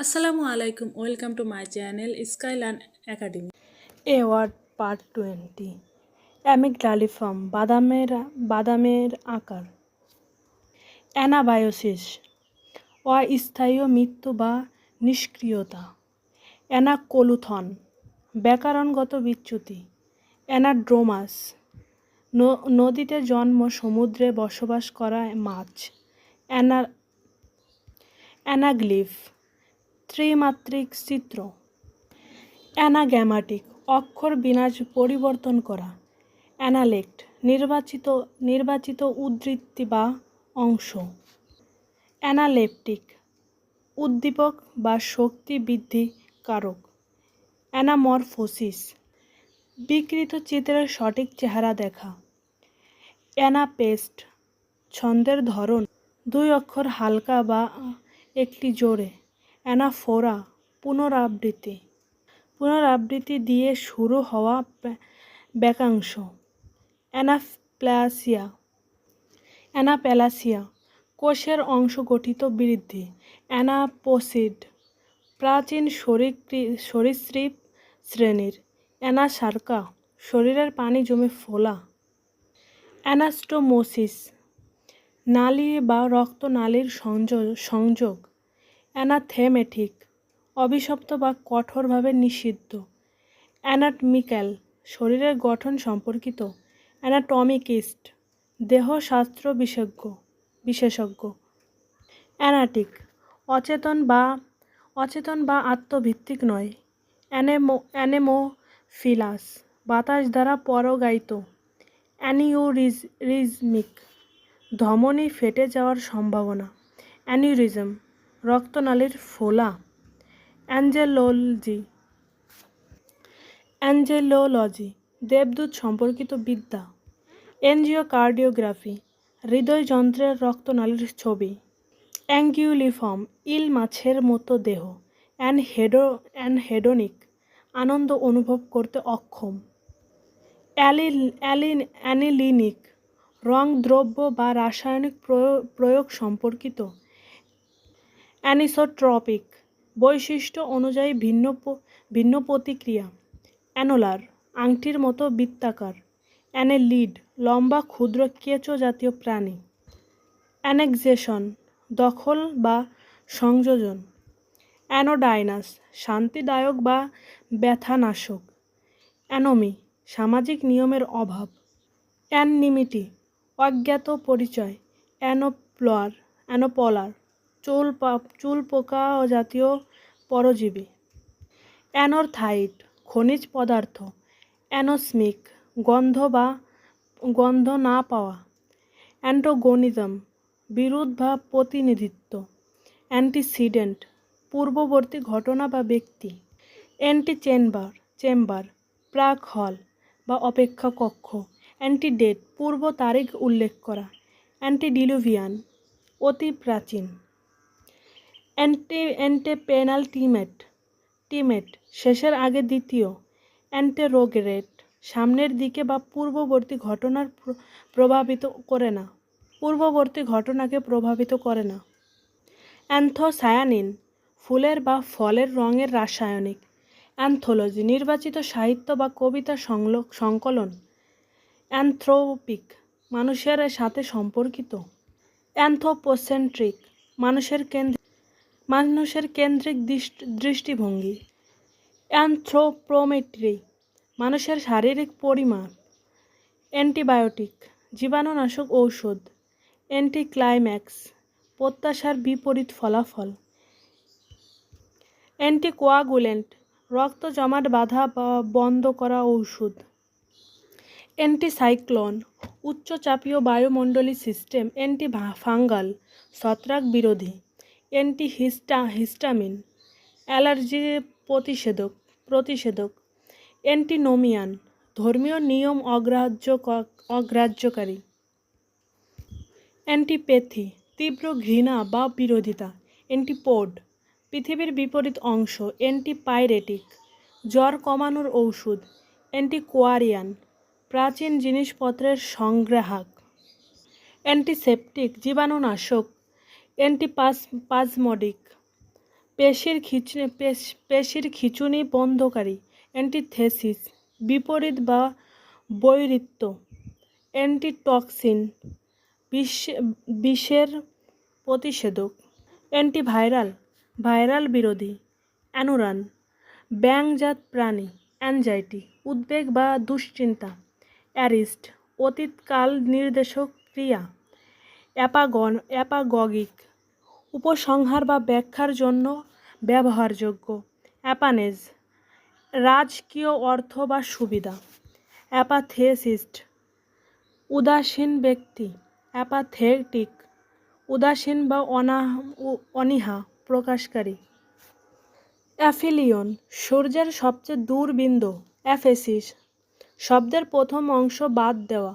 আসসালামু আলাইকুম, welcome to my channel Skylearn academy. A word part 20। Amygdaliform বাদামের আকার। অ্যানাবায়োসিস অস্থায়ী মৃত্যু বা নিষ্ক্রিয়তা। অ্যানাকোলুথন ব্যাকরণগত বিচ্যুতি। অ্যানাড্রোমাস নদীতে জন্ম, সমুদ্রে বসবাস করা মাছ। অ্যানাগ্লিফ ত্রিমাত্রিক চিত্র। অ্যানাগ্যামাটিক অক্ষর বিন্যাস পরিবর্তন করা। অ্যানালেক্ট নির্বাচিত উদ্ধৃতি বা অংশ। অ্যানালেপটিক উদ্দীপক বা শক্তি বৃদ্ধি কারক। অ্যানামরফোসিস বিকৃত চিত্রের সঠিক চেহারা দেখা। অ্যানাপেস্ট ছন্দের ধরন, দুই অক্ষর হালকা বা একটি জোরে। অ্যানাফোরা পুনরাবৃত্তি দিয়ে শুরু হওয়া বাক্যাংশ। অ্যানাপ্লাসিয়া কোষের অংশ গঠিত বৃদ্ধি। অ্যানাপোসিড প্রাচীন সরীসৃপ শ্রেণীর। অ্যানাসার্কা শরীরের পানি জমে ফোলা। অ্যানাস্টোমোসিস নালী বা রক্তনালীর সংযোগ। অ্যানাথেমেটিক অভিশপ্ত বা কঠোরভাবে নিষিদ্ধ। অ্যানাটমিক্যাল শরীরের গঠন সম্পর্কিত। অ্যানাটমিকিস্ট দেহশাস্ত্র বিশেষজ্ঞ। অ্যানাটিক অচেতন বা আত্মভিত্তিক নয়। অ্যানেমোফিলাস বাতাস দ্বারা পরাগায়িত। অ্যানিউরিজমিক ধমনী ফেটে যাওয়ার সম্ভাবনা। অ্যানিউরিজম রক্তনালীর ফোলা। অ্যাঞ্জেলোলজি দেবদূত সম্পর্কিত বিদ্যা। এনজিওকার্ডিওগ্রাফি হৃদয়যন্ত্রের রক্তনালীর ছবি। অ্যাঙ্গুলিফর্ম ইল মাছের মতো দেহ। অ্যানহেডোনিক আনন্দ অনুভব করতে অক্ষম। অ্যানিলিনিক রং, দ্রব্য বা রাসায়নিক প্রয়োগ সম্পর্কিত। অ্যানিসোট্রপিক বৈশিষ্ট্য অনুযায়ী ভিন্ন প্রতিক্রিয়া। অ্যানোলার আংটির মতো বৃত্তাকার। অ্যানেলিড লম্বা ক্ষুদ্র কেঁচো জাতীয় প্রাণী। অ্যানেক্সেশন দখল বা সংযোজন। অ্যানোডাইনাস শান্তিদায়ক বা ব্যথানাশক। অ্যানোমি সামাজিক নিয়মের অভাব। অ্যাননিমিটি অজ্ঞাত পরিচয়। অ্যানোপলার চুল পোকা জাতীয় পরজীবী। অ্যানোরথাইট খনিজ পদার্থ। অ্যানোস্মিক গন্ধ না পাওয়া। অ্যান্টোগনিজম বিরোধ বা প্রতিনিধিত্ব। অ্যান্টিসিডেন্ট পূর্ববর্তী ঘটনা বা ব্যক্তি। চেম্বার প্রাক হল বা অপেক্ষা কক্ষ। অ্যান্টিডেট পূর্ব তারিখ উল্লেখ করা। অ্যান্টিডিলুভিয়ান অতি প্রাচীন। টিমেট শেষের আগে দ্বিতীয়। অ্যান্টেরোগেরেট সামনের দিকে বা পূর্ববর্তী ঘটনাকে প্রভাবিত করে না। অ্যান্থোসায়ানিন ফুলের বা ফলের রঙের রাসায়নিক। অ্যান্থোলজি নির্বাচিত সাহিত্য বা কবিতা সংকলন। অ্যানথ্রোপিক মানুষের সাথে সম্পর্কিত। অ্যানথ্রোপোসেন্ট্রিক মানুষের কেন্দ্রিক দৃষ্টিভঙ্গি। অ্যানথ্রোপোমেট্রি মানুষের শারীরিক পরিমাপ। অ্যান্টিবায়োটিক জীবাণুনাশক ঔষধ। অ্যান্টিক্লাইম্যাক্স প্রত্যাশার বিপরীত ফলাফল। অ্যান্টিকোয়াগুলেন্ট রক্ত জমাট বাঁধা বা বন্ধ করা ঔষধ। অ্যান্টিসাইক্লোন উচ্চচাপীয় বায়ুমণ্ডলী সিস্টেম। অ্যান্টিফাঙ্গাল ছত্রাক বিরোধী। অ্যান্টিহিস্টামিন অ্যালার্জি প্রতিষেধক। অ্যান্টিনোমিয়ান ধর্মীয় নিয়ম অগ্রাহ্যকারী। অ্যান্টিপ্যাথি তীব্র ঘৃণা বা বিরোধিতা। অ্যান্টিপোড পৃথিবীর বিপরীত অংশ। অ্যান্টিপাইরেটিক জ্বর কমানোর ঔষধ। অ্যান্টিকোয়ারিয়ান প্রাচীন জিনিসপত্রের সংগ্রাহক। অ্যান্টিসেপটিক জীবাণুনাশক। অ্যান্টিপাসমোডিক পেশির খিঁচুনি বন্ধকারী। অ্যান্টিথেসিস বিপরীত বা বৈরিত্য। অ্যান্টিটক্সিন বিষের প্রতিষেধক। অ্যান্টিভাইরাল ভাইরাল বিরোধী। অ্যানুরান ব্যাঙজাত প্রাণী। অ্যাংজাইটি উদ্বেগ বা দুশ্চিন্তা। অ্যারিস্ট অতীতকাল নির্দেশক ক্রিয়া। অ্যাপাগগিক উপসংহার বা ব্যাখ্যার জন্য ব্যবহারযোগ্য। অ্যাপানেজ রাজকীয় অর্থ বা সুবিধা। অ্যাপাথেসিস্ট উদাসীন ব্যক্তি। অ্যাপাথেটিক উদাসীন বা অনীহা প্রকাশকারী। অ্যাফিলিয়ন সূর্যের সবচেয়ে দূর বিন্দু। অ্যাফেসিস শব্দের প্রথম অংশ বাদ দেওয়া।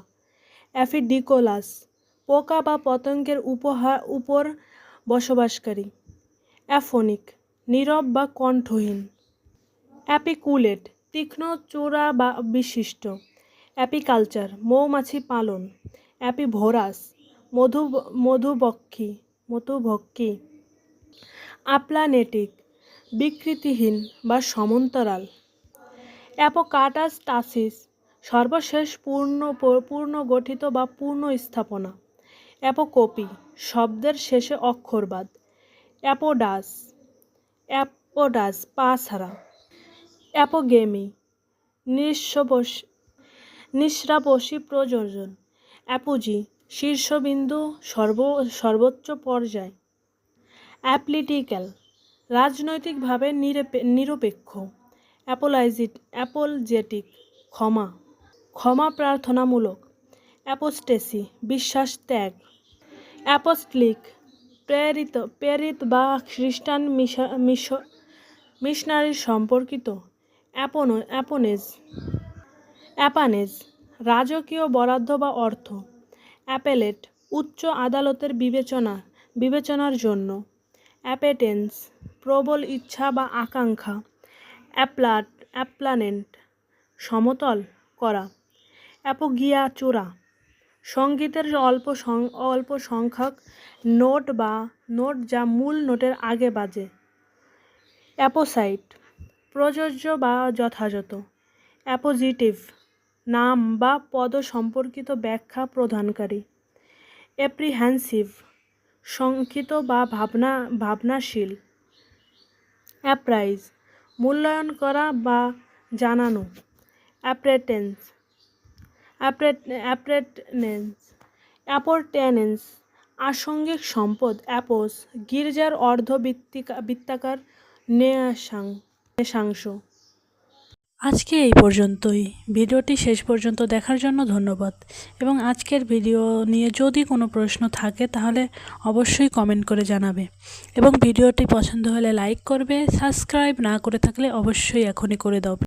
অ্যাফিডিকোলাস পোকা বা পতঙ্গের উপর বসবাসকারী। অ্যাফোনিক নীরব বা কণ্ঠহীন। অ্যাপিকুলেট তীক্ষ্ণ চূড়া বা বিশিষ্ট। অ্যাপিকালচার মৌমাছি পালন। অ্যাপিভোরাস মধুভক্ষী। অ্যাপ্লানেটিক বিকৃতিহীন বা সমান্তরাল। অ্যাপোকাটাস্টাসিস সর্বশেষ পূর্ণগঠিত বা পূর্ণ স্থাপনা। অ্যাপোকপি শব্দের শেষে অক্ষরবাদ। অ্যাপোডাস পা ছাড়া। অ্যাপোগেমি নিঃশ্রাবসী প্রযোজন। অ্যাপোজি শীর্ষবিন্দু সর্বোচ্চ পর্যায়। অ্যাপলিটিক্যাল রাজনৈতিকভাবে নিরপেক্ষ। অ্যাপোলজেটিক ক্ষমা প্রার্থনামূলক। অ্যাপোস্টেসি বিশ্বাস ত্যাগ। অ্যাপোস্টলিক প্রেরিত বা খ্রিস্টান মিশনারি সম্পর্কিত। অ্যাপানেজ রাজকীয় বরাদ্দ বা অর্থ। অ্যাপেলেট উচ্চ আদালতের বিবেচনার জন্য। অ্যাপেটেন্স প্রবল ইচ্ছা বা আকাঙ্ক্ষা। অ্যাপ্লানেন্ট সমতল করা। অ্যাপোগিয়া চূড়া সঙ্গীতের অল্প সংখ্যক নোট যা মূল নোটের আগে বাজে। অ্যাপোসাইট প্রযোজ্য বা যথাযথ। অ্যাপোজিটিভ নাম বা পদ সম্পর্কিত ব্যাখ্যা প্রদানকারী। অ্যাপ্রিহেনসিভ শঙ্কিত বা ভাবনাশীল। অ্যাপ্রাইজ মূল্যায়ন করা বা জানানো। অ্যাপোর্টেনেন্স আসাঙ্গিক সম্পদ। অ্যাপোস গির্জার বৃত্তাকার নেশাংশ। আজকে এই পর্যন্তই। ভিডিওটি শেষ পর্যন্ত দেখার জন্য ধন্যবাদ। এবং আজকের ভিডিও নিয়ে যদি কোনো প্রশ্ন থাকে তাহলে অবশ্যই কমেন্ট করে জানাবে। এবং ভিডিওটি পছন্দ হলে লাইক করবে। সাবস্ক্রাইব না করে থাকলে অবশ্যই এখনই করে দাও।